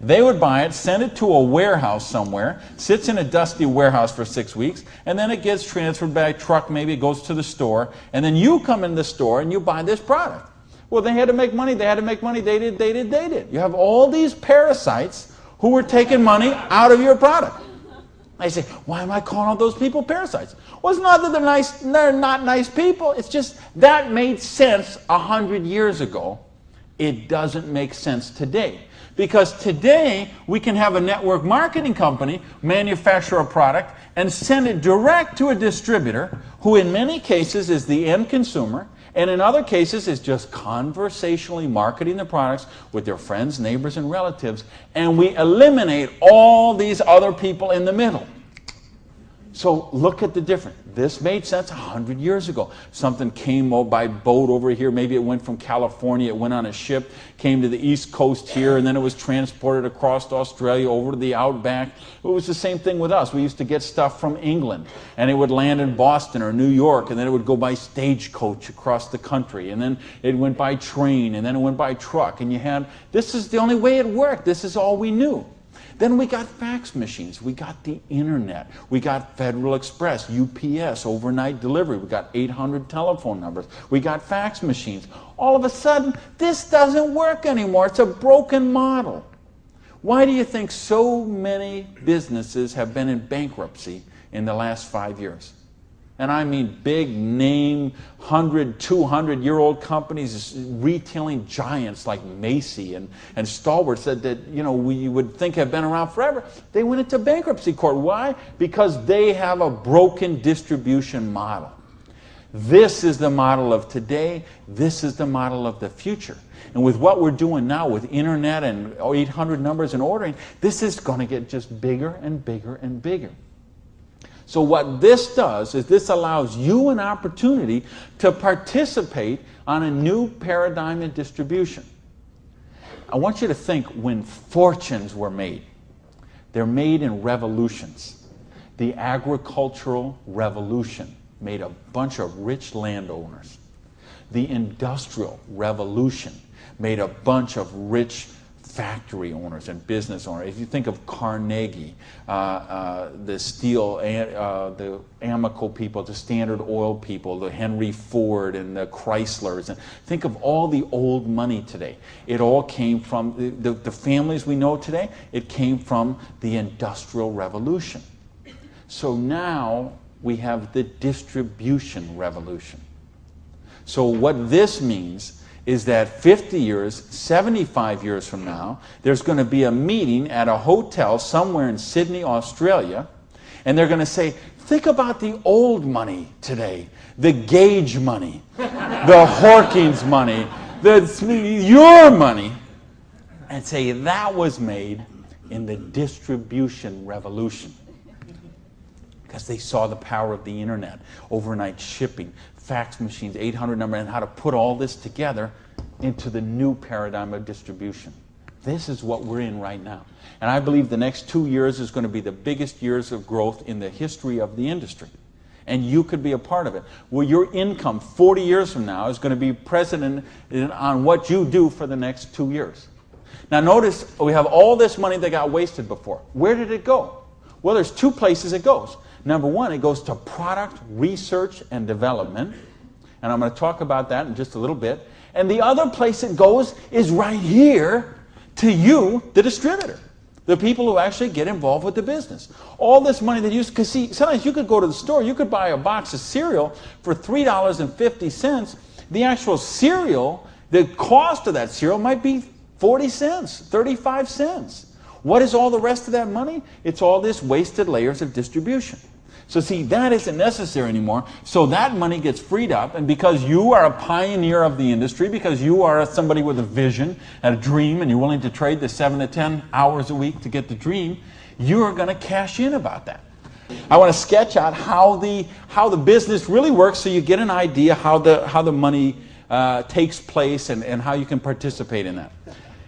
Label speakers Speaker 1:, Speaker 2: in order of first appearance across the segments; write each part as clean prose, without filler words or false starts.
Speaker 1: They would buy it, send it to a warehouse somewhere, sits in a dusty warehouse for 6 weeks, and then it gets transferred by truck, maybe it goes to the store, and then you come in the store and you buy this product. Well, they had to make money, they did. You have all these parasites who were taking money out of your product. I say, why am I calling all those people parasites? Well, it's not that they're not nice people. It's just that made sense 100 years ago. It doesn't make sense today. Because today, we can have a network marketing company manufacture a product and send it direct to a distributor who in many cases is the end consumer, and in other cases is just conversationally marketing the products with their friends, neighbors, and relatives, and we eliminate all these other people in the middle. So look at the difference. This made sense 100 years ago. Something came by boat over here. Maybe it went from California, it went on a ship, came to the East Coast here, and then it was transported across to Australia, over to the outback. It was the same thing with us. We used to get stuff from England, and it would land in Boston or New York, and then it would go by stagecoach across the country, and then it went by train, and then it went by truck, and this is the only way it worked. This is all we knew. Then we got fax machines, we got the internet, we got Federal Express, UPS, overnight delivery, we got 800 telephone numbers, we got fax machines. All of a sudden, this doesn't work anymore. It's a broken model. Why do you think so many businesses have been in bankruptcy in the last 5 years? And I mean big name, 100, 200-year-old companies, retailing giants like Macy and Stalwart that we would think have been around forever. They went into bankruptcy court. Why? Because they have a broken distribution model. This is the model of today. This is the model of the future. And with what we're doing now with internet and 800 numbers and ordering, this is going to get just bigger and bigger and bigger. So what this does is this allows you an opportunity to participate on a new paradigm in distribution. I want you to think when fortunes were made. They're made in revolutions. The agricultural revolution made a bunch of rich landowners. The industrial revolution made a bunch of rich factory owners and business owners. If you think of Carnegie, the steel, the Amoco people, the Standard Oil people, the Henry Ford and the Chryslers, and think of all the old money today. It all came from the families we know today. It came from the Industrial Revolution. So now we have the distribution revolution. So what this means is that 50 years, 75 years from now, there's going to be a meeting at a hotel somewhere in Sydney, Australia, and they're going to say, think about the old money today, the Gage money, the Hawkins money, your money, and say that was made in the distribution revolution. Because they saw the power of the internet, overnight shipping, fax machines, 800 number, and how to put all this together into the new paradigm of distribution. This is what we're in right now. And I believe the next 2 years is going to be the biggest years of growth in the history of the industry. And you could be a part of it. Well, your income 40 years from now is going to be precedent on what you do for the next 2 years. Now notice we have all this money that got wasted before. Where did it go? Well, there's two places it goes. Number one, it goes to product research and development. And I'm going to talk about that in just a little bit. And the other place it goes is right here to you, the distributor. The people who actually get involved with the business. All this money that you, because see, sometimes you could go to the store, you could buy a box of cereal for $3.50. The actual cereal, the cost of that cereal might be 40 cents, 35 cents. What is all the rest of that money? It's all this wasted layers of distribution. So see, that isn't necessary anymore. So that money gets freed up, and because you are a pioneer of the industry, because you are somebody with a vision and a dream, and you're willing to trade the 7 to 10 hours a week to get the dream, you are going to cash in about that. I want to sketch out how the business really works, so you get an idea how the money takes place and how you can participate in that.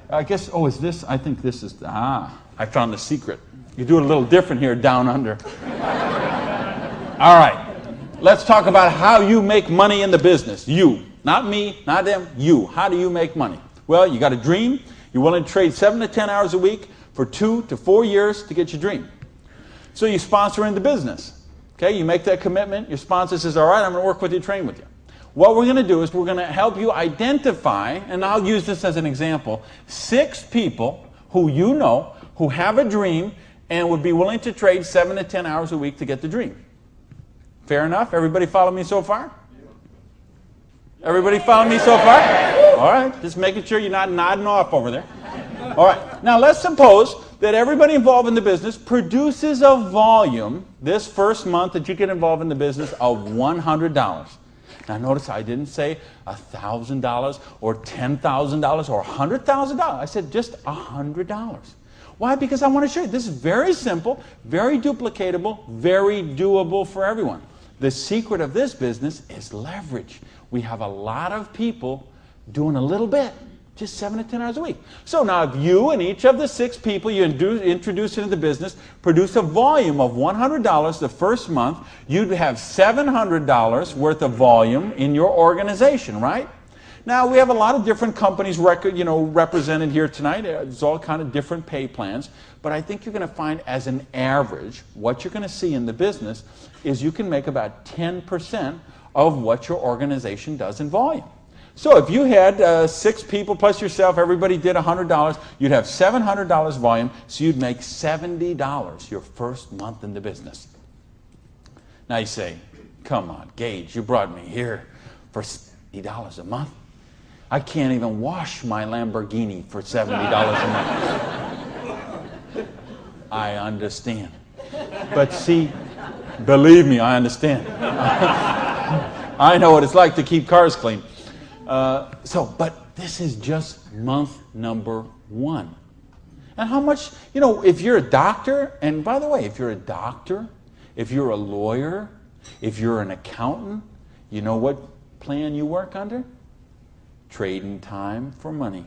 Speaker 1: I guess, is this? I think this is, I found the secret. You do it a little different here down under. All right, let's talk about how you make money in the business. You, not me, not them, you. How do you make money? Well, you got a dream. You're willing to trade 7 to 10 hours a week for 2 to 4 years to get your dream. So you sponsor into business. Okay, you make that commitment. Your sponsor says, all right, I'm going to work with you, train with you. What we're going to do is we're going to help you identify, and I'll use this as an example, 6 people who you know who have a dream and would be willing to trade 7 to 10 hours a week to get the dream. Fair enough? Everybody follow me so far? Everybody follow me so far? All right, just making sure you're not nodding off over there. All right, now let's suppose that everybody involved in the business produces a volume this first month that you get involved in the business of $100. Now notice I didn't say $1,000 or $10,000 or $100,000. I said just $100. Why? Because I want to show you this is very simple, very duplicatable, very doable for everyone. The secret of this business is leverage. We have a lot of people doing a little bit, just 7 to 10 hours a week. So now if you and each of the 6 people you introduce into the business produce a volume of $100 the first month, you'd have $700 worth of volume in your organization, right? Now, we have a lot of different companies represented here tonight. There's all kind of different pay plans. But I think you're going to find as an average, what you're going to see in the business is you can make about 10% of what your organization does in volume. So if you had 6 people plus yourself, everybody did $100, you'd have $700 volume, so you'd make $70 your first month in the business. Now you say, come on, Gage, you brought me here for $70 a month. I can't even wash my Lamborghini for $70 a month. I understand. But see, believe me, I understand. I know what it's like to keep cars clean. But this is just month number 1. And how much, if you're a doctor, and by the way, if you're a doctor, if you're a lawyer, if you're an accountant, you know what plan you work under? Trading time for money.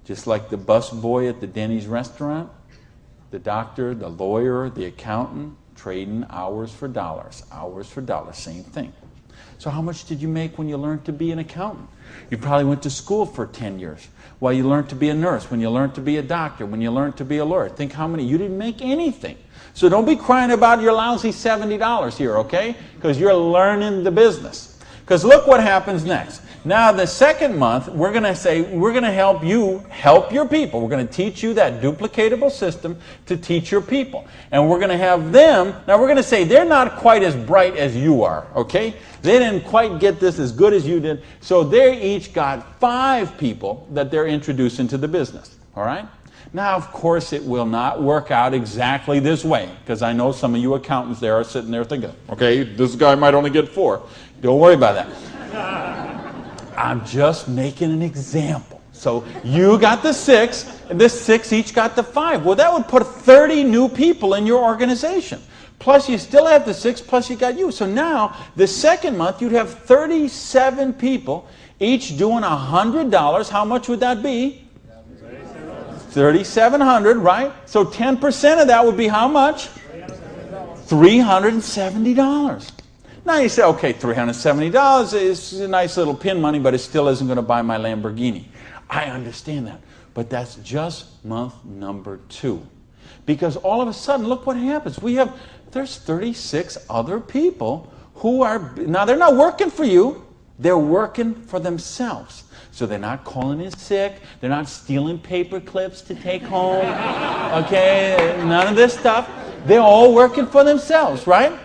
Speaker 1: Just like the bus boy at the Denny's restaurant, the doctor, the lawyer, the accountant, trading hours for dollars, same thing. So how much did you make when you learned to be an accountant? You probably went to school for 10 years. While you learned to be a nurse, when you learned to be a doctor, when you learned to be a lawyer. Think how many. You didn't make anything. So don't be crying about your lousy $70 here, okay? Because you're learning the business. Because look what happens next. Now, the second month, we're going to say, we're going to help you help your people. We're going to teach you that duplicatable system to teach your people. And we're going to have them, now we're going to say they're not quite as bright as you are, okay? They didn't quite get this as good as you did. So they each got 5 people that they're introducing to the business, all right? Now, of course, it will not work out exactly this way, because I know some of you accountants there are sitting there thinking, okay, this guy might only get 4. Don't worry about that. I'm just making an example. So you got the 6, and the 6 each got the 5. Well, that would put 30 new people in your organization. Plus, you still have the 6, plus you got you. So now, the second month, you'd have 37 people, each doing $100. How much would that be? $3,700, right? So 10% of that would be how much? $370. Now you say, okay, $370 is a nice little pin money, but it still isn't going to buy my Lamborghini. I understand that. But that's just month number 2. Because all of a sudden, look what happens. There's 36 other people who are, now they're not working for you, they're working for themselves. So they're not calling in sick, they're not stealing paper clips to take home, okay, none of this stuff. They're all working for themselves, right?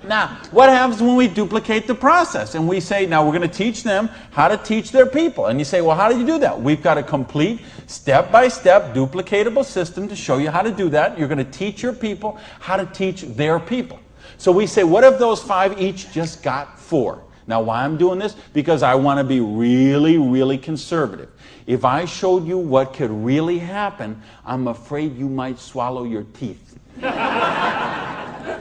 Speaker 1: Now, what happens when we duplicate the process and we say, now we're going to teach them how to teach their people? And you say, well, how do you do that? We've got a complete step-by-step duplicatable system to show you how to do that. You're going to teach your people how to teach their people. So we say, what if those 5 each just got 4? Now, why I'm doing this? Because I want to be really, really conservative. If I showed you what could really happen, I'm afraid you might swallow your teeth.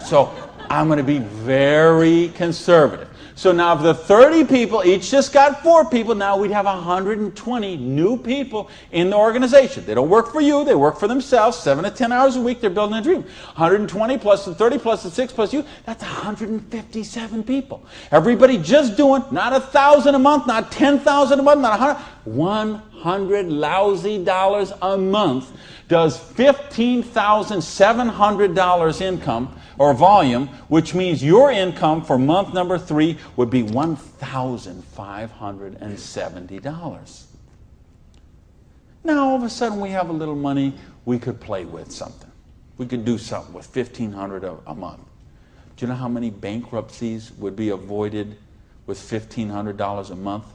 Speaker 1: So I'm going to be very conservative. So now if the 30 people each just got 4 people, now we'd have 120 new people in the organization. They don't work for you, they work for themselves. 7 to 10 hours a week, they're building a dream. 120 plus the 30 plus the 6 plus you, that's 157 people. Everybody just doing not 1,000 a month, not 10,000 a month, not 100, lousy dollars a month does $15,700 income or volume, which means your income for month number 3 would be $1,570. Now all of a sudden we have a little money, we could play with something. We could do something with $1,500 a month. Do you know how many bankruptcies would be avoided with $1,500 a month?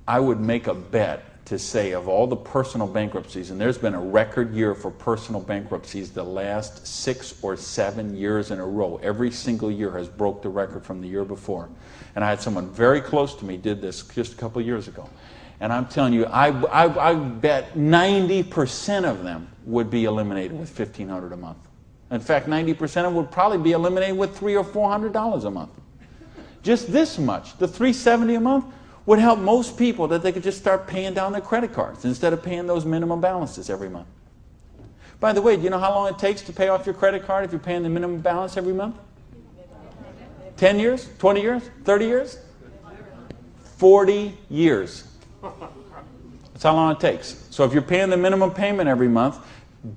Speaker 1: I would make a bet to say of all the personal bankruptcies, and there's been a record year for personal bankruptcies the last 6 or 7 years in a row. Every single year has broke the record from the year before. And I had someone very close to me did this just a couple years ago. And I'm telling you, I bet 90% of them would be eliminated with $1,500 a month. In fact, 90% of them would probably be eliminated with $300 or $400 a month. Just this much, the $370 a month, would help most people that they could just start paying down their credit cards instead of paying those minimum balances every month. By the way, do you know how long it takes to pay off your credit card if you're paying the minimum balance every month? 10 years? 20 years? 30 years? 40 years. That's how long it takes. So if you're paying the minimum payment every month,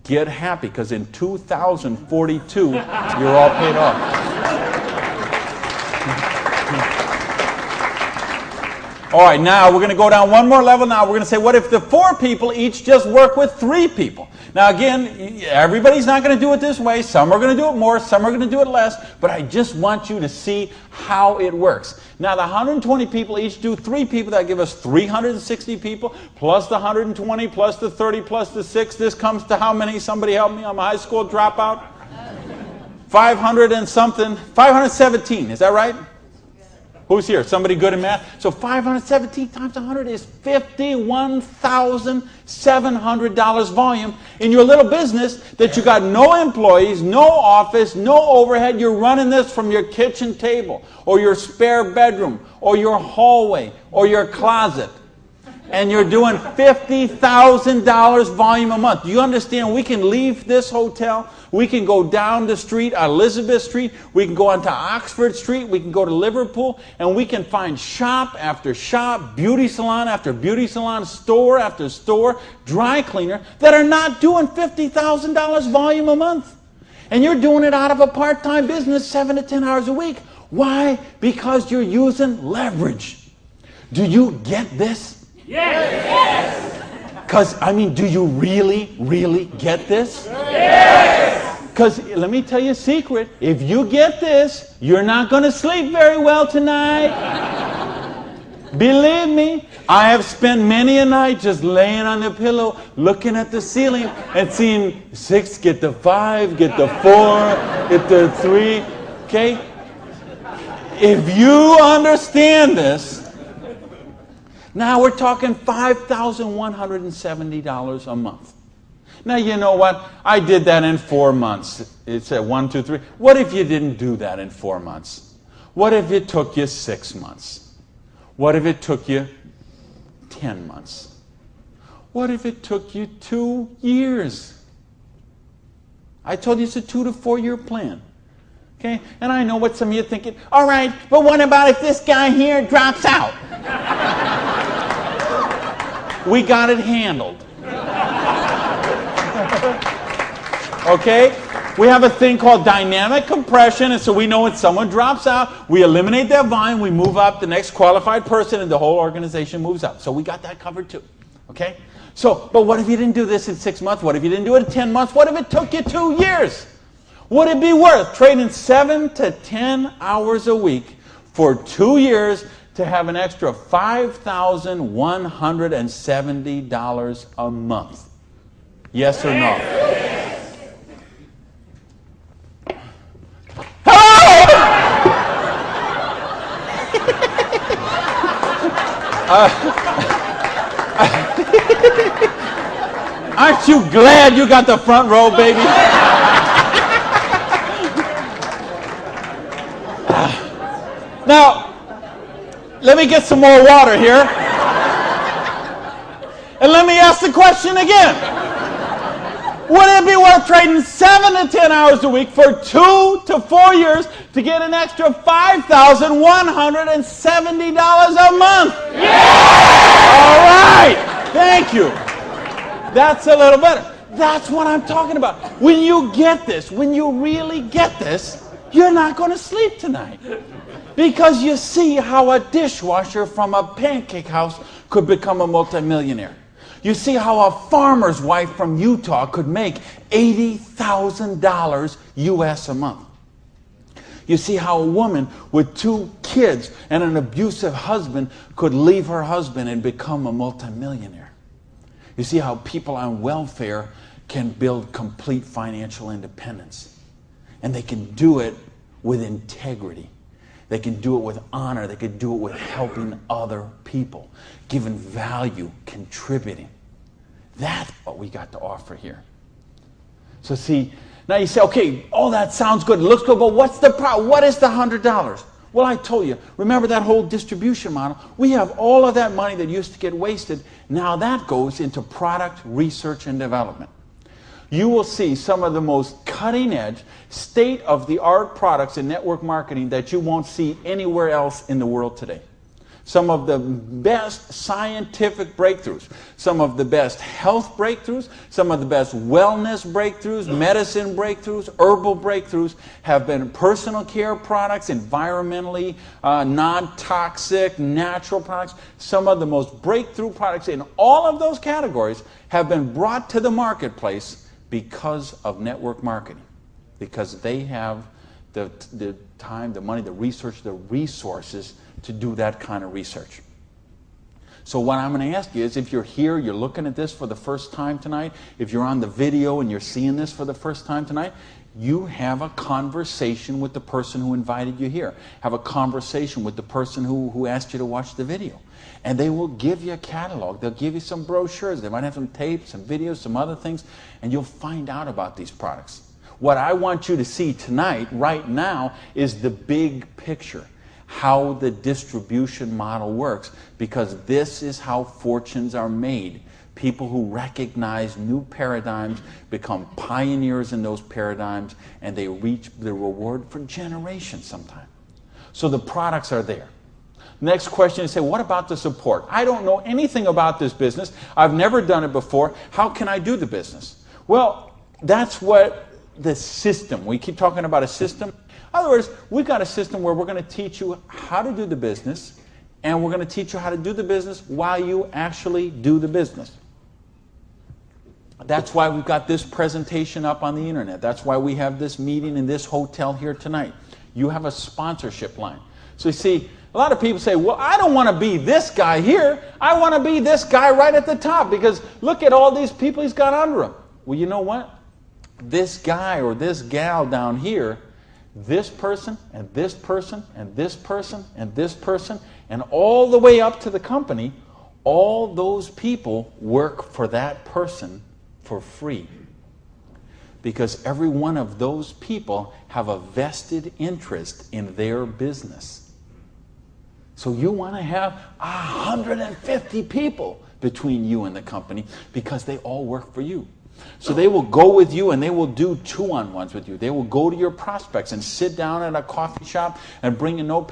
Speaker 1: get happy, because in 2042, you're all paid off. All right, now we're going to go down one more level. Now we're going to say, what if the 4 people each just work with 3 people? Now again, everybody's not going to do it this way. Some are going to do it more, some are going to do it less, but I just want you to see how it works. Now the 120 people each do 3 people. That give us 360 people, plus the 120, plus the 30, plus the 6. This comes to how many? Somebody help me. I'm a high school dropout. 500 and something. 517, is that right? Who's here? Somebody good in math? So 517 times 100 is $51,700 volume in your little business that you got no employees, no office, no overhead. You're running this from your kitchen table or your spare bedroom or your hallway or your closet. And you're doing $50,000 volume a month. Do you understand? We can leave this hotel. We can go down the street, Elizabeth Street. We can go onto Oxford Street. We can go to Liverpool. And we can find shop after shop, beauty salon after beauty salon, store after store, dry cleaner that are not doing $50,000 volume a month. And you're doing it out of a part-time business 7 to 10 hours a week. Why? Because you're using leverage. Do you get this? Yes! Because, I mean, do you really, really get this? Yes! Because, let me tell you a secret. If you get this, you're not going to sleep very well tonight. Believe me, I have spent many a night just laying on the pillow, looking at the ceiling, and seeing 6 get the 5, get the 4, get the 3. Okay? If you understand this, now we're talking $5,170 a month. Now you know what? I did that in 4 months. It said 1, 2, 3. What if you didn't do that in 4 months? What if it took you 6 months? What if it took you 10 months? What if it took you 2 years? I told you it's a 2 to 4 year plan. Okay? And I know what some of you are thinking. All right, but what about if this guy here drops out? We got it handled. Okay? We have a thing called dynamic compression, and so we know when someone drops out, we eliminate that volume, we move up the next qualified person, and the whole organization moves up. So we got that covered too. Okay? So, but what if you didn't do this in 6 months? What if you didn't do it in 10 months? What if it took you 2 years? Would it be worth trading 7 to 10 hours a week for 2 years to have an extra $5,170 a month? Yes or no? Hello! Aren't you glad you got the front row, baby? Now, let me get some more water here. And let me ask the question again. Would it be worth trading 7 to 10 hours a week for 2 to 4 years to get an extra $5,170 a month? Yeah! All right. Thank you. That's a little better. That's what I'm talking about. When you get this, when you really get this, you're not going to sleep tonight. Because you see how a dishwasher from a pancake house could become a multimillionaire. You see how a farmer's wife from Utah could make $80,000 US a month. You see how a woman with 2 kids and an abusive husband could leave her husband and become a multimillionaire. You see how people on welfare can build complete financial independence. And they can do it with integrity. They can do it with honor. They can do it with helping other people, giving value, contributing. That's what we got to offer here. So see, now you say, okay, all that sounds good. It looks good, but what's the problem? What is the $100? Well, I told you, remember that whole distribution model? We have all of that money that used to get wasted. Now that goes into product research and development. You will see some of the most cutting-edge, state-of-the-art products in network marketing that you won't see anywhere else in the world today. Some of the best scientific breakthroughs, some of the best health breakthroughs, some of the best wellness breakthroughs, medicine breakthroughs, herbal breakthroughs have been personal care products, environmentally non-toxic, natural products. Some of the most breakthrough products in all of those categories have been brought to the marketplace because of network marketing, because they have the time, the money, the research, the resources to do that kind of research. So what I'm going to ask you is, if you're here, you're looking at this for the first time tonight, if you're on the video and you're seeing this for the first time tonight, you have a conversation with the person who invited you here. Have a conversation with the person who asked you to watch the video. And they will give you a catalog. They'll give you some brochures. They might have some tapes, some videos, some other things, and you'll find out about these products. What I want you to see tonight, right now, is the big picture. How the distribution model works, because this is how fortunes are made. People who recognize new paradigms become pioneers in those paradigms, and they reach the reward for generations sometimes. So the products are there. Next question is, say, what about the support? I don't know anything about this business. I've never done it before. How can I do the business? Well, that's what the system, we keep talking about a system. In other words, we've got a system where we're going to teach you how to do the business, and we're going to teach you how to do the business while you actually do the business. That's why we've got this presentation up on the internet. That's why we have this meeting in this hotel here tonight. You have a sponsorship line. So you see, a lot of people say, well, I don't want to be this guy here. I want to be this guy right at the top, because look at all these people he's got under him. Well, you know what? This guy or this gal down here, this person and this person and this person and this person, and all the way up to the company, all those people work for that person for free. Because every one of those people have a vested interest in their business. So you want to have 150 people between you and the company, because they all work for you. So they will go with you and they will do 2-on-1s with you. They will go to your prospects and sit down at a coffee shop and bring a notepad